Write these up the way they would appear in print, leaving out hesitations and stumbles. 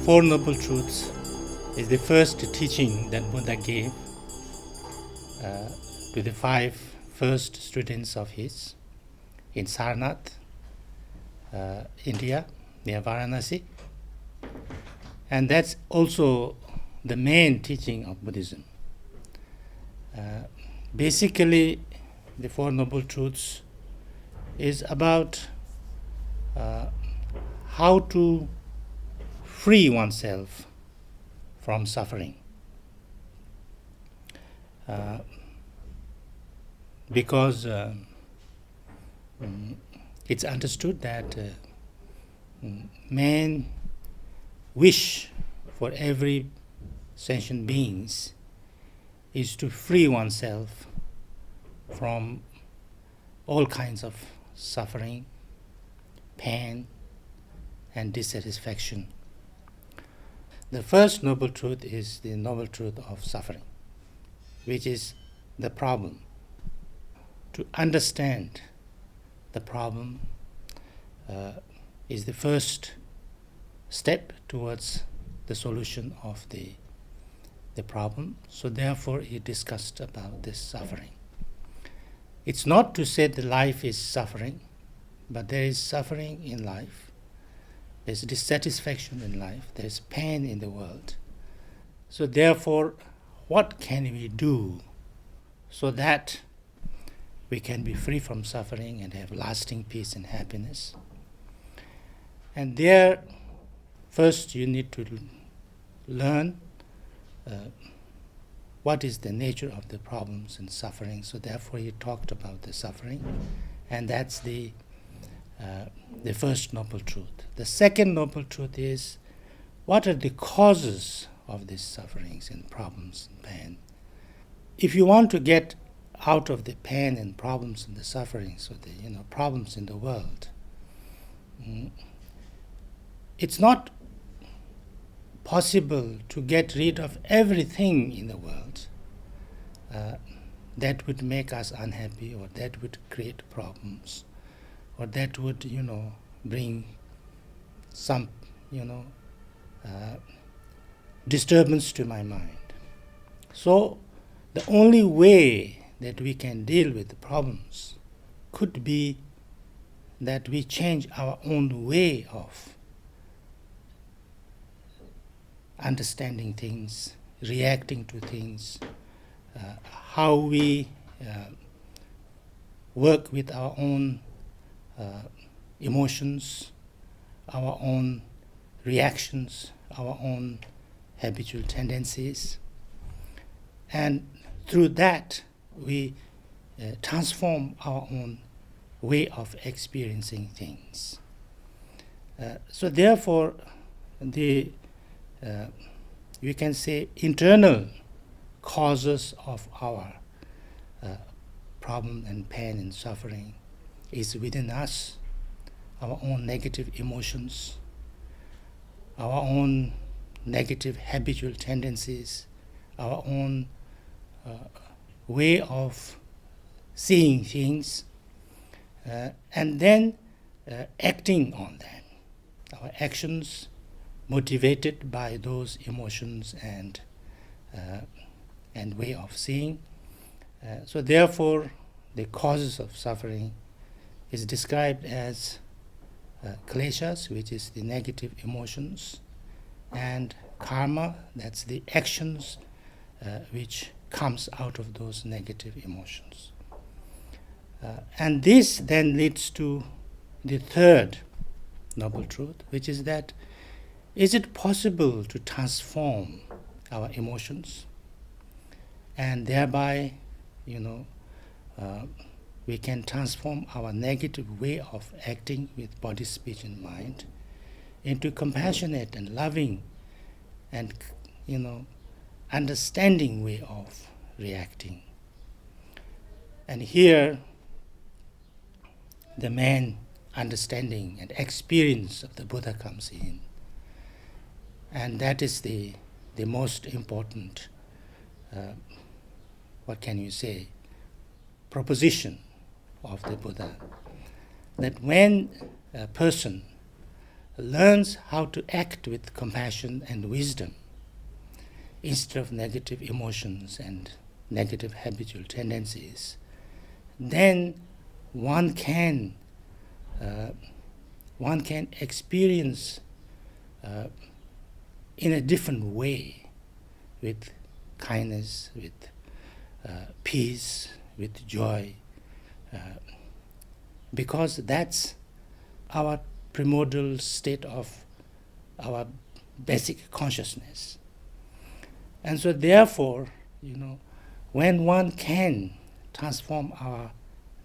Four Noble Truths is the first teaching that Buddha gave to the five first students of his in Sarnath, India, near Varanasi. And that's also the main teaching of Buddhism. Basically, the Four Noble Truths is about how to free oneself from suffering. Because it's understood that main wish for every sentient beings is to free oneself from all kinds of suffering, pain, and dissatisfaction. The first noble truth is the noble truth of suffering, which is the problem. To understand the problem is the first step towards the solution of the problem. So therefore he discussed about this suffering. It's not to say that life is suffering, but there is suffering in life. There's dissatisfaction in life. There's pain in the world. So therefore, what can we do so that we can be free from suffering and have lasting peace and happiness? And there, first you need to learn what is the nature of the problems and suffering. So therefore he talked about the suffering, and that's the first noble truth. The second noble truth is, what are the causes of these sufferings and problems and pain? If you want to get out of the pain and problems and the sufferings or the problems in the world, it's not possible to get rid of everything in the world that would make us unhappy, or that would create problems, or that would bring some disturbance to my mind. So the only way that we can deal with the problems could be that we change our own way of understanding things, reacting to things, how we work with our own emotions, our own reactions, our own habitual tendencies. And through that, we transform our own way of experiencing things. So therefore, we can say internal causes of our problem and pain and suffering is within us, our own negative emotions, our own negative habitual tendencies, our own way of seeing things, and then acting on them. Our actions motivated by those emotions and way of seeing. So therefore, the causes of suffering is described as kleshas, which is the negative emotions, and karma, that's the actions which comes out of those negative emotions. And this then leads to the third noble truth, which is that, is it possible to transform our emotions and thereby, we can transform our negative way of acting with body, speech, and mind into compassionate and loving and, understanding way of reacting. And here, the main understanding and experience of the Buddha comes in. And that is the most important, proposition of the Buddha. That when a person learns how to act with compassion and wisdom instead of negative emotions and negative habitual tendencies, then one can experience in a different way, with kindness, with peace, with joy, because that's our primordial state of our basic consciousness. And so therefore, when one can transform our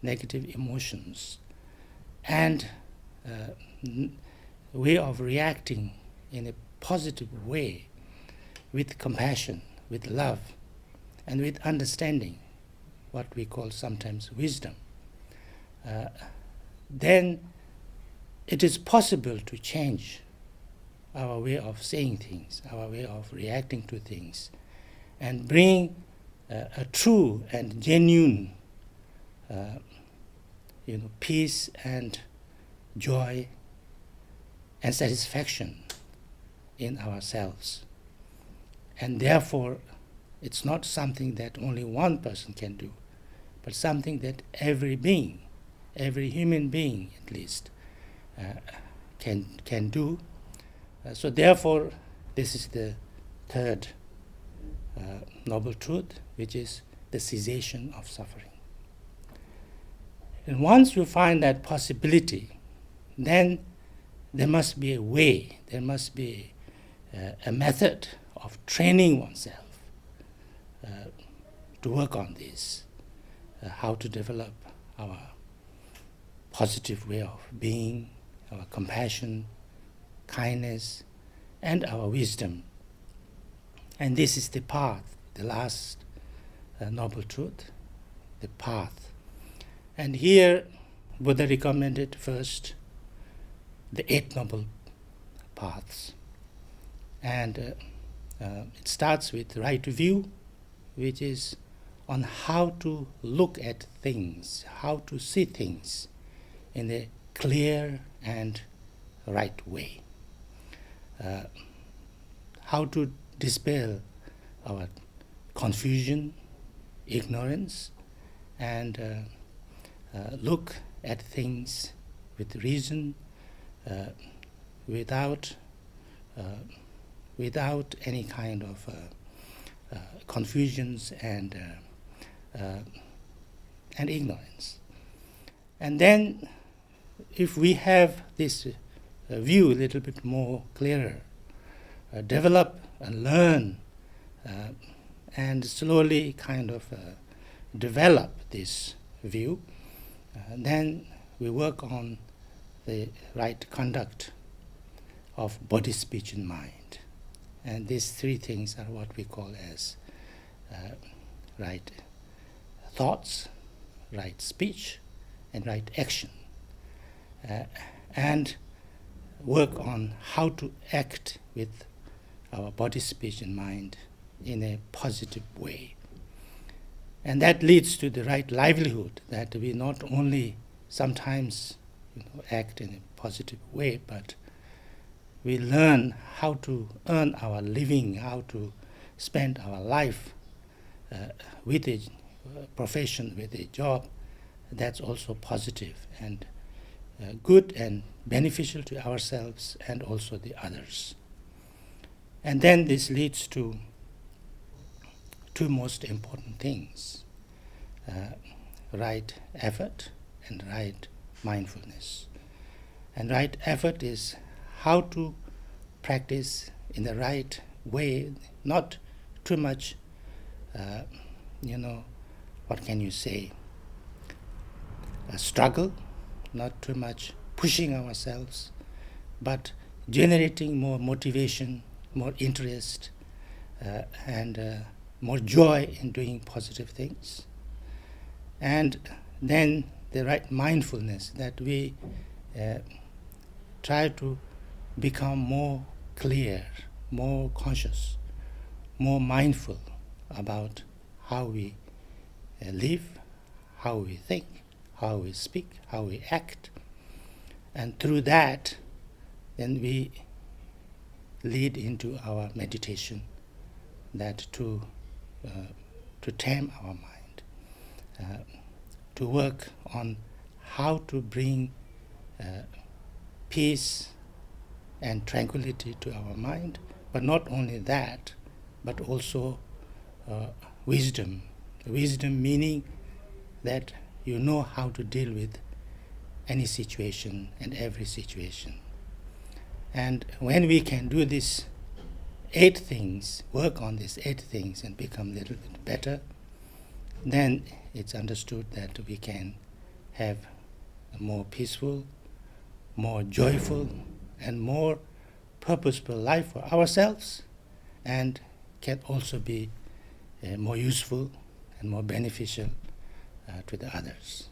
negative emotions and way of reacting in a positive way, with compassion, with love, and with understanding, what we call sometimes wisdom, then it is possible to change our way of saying things, our way of reacting to things, and bring a true and genuine peace and joy and satisfaction in ourselves. And therefore, it's not something that only one person can do, but something that every being, every human being at least, can do. So therefore, this is the third noble truth, which is the cessation of suffering. And once you find that possibility, then there must be a way, there must be a method of training oneself to work on this, how to develop our positive way of being, our compassion, kindness, and our wisdom. And this is the path, the last noble truth, the path. And here Buddha recommended first the 8 noble paths. And it starts with right view, which is on how to look at things, how to see things in a clear and right way. How to dispel our confusion, ignorance, and look at things with reason, without any kind of confusions and ignorance. And then, if we have this view a little bit more clearer, develop and learn, and slowly kind of develop this view, then we work on the right conduct of body, speech, and mind. And these 3 things are what we call as right thoughts, right speech, and right action. And work on how to act with our body, speech, and mind in a positive way. And that leads to the right livelihood, that we not only sometimes act in a positive way, but we learn how to earn our living, how to spend our life with a profession, with a job that's also positive and good and beneficial to ourselves and also the others. And then this leads to 2 most important things, right effort and right mindfulness. And right effort is how to practice in the right way, not too much, what can you say, a struggle, not too much pushing ourselves, but generating more motivation, more interest, and more joy in doing positive things. And then the right mindfulness, that we try to become more clear, more conscious, more mindful about how we live, how we think, how we speak, how we act. And through that, then we lead into our meditation, that to tame our mind, to work on how to bring peace and tranquility to our mind, but not only that, but also wisdom. Wisdom meaning that you know how to deal with any situation and every situation. And when we can do these 8 things, work on these 8 things and become a little bit better, then it's understood that we can have a more peaceful, more joyful, and more purposeful life for ourselves, and can also be more useful and more beneficial to the others.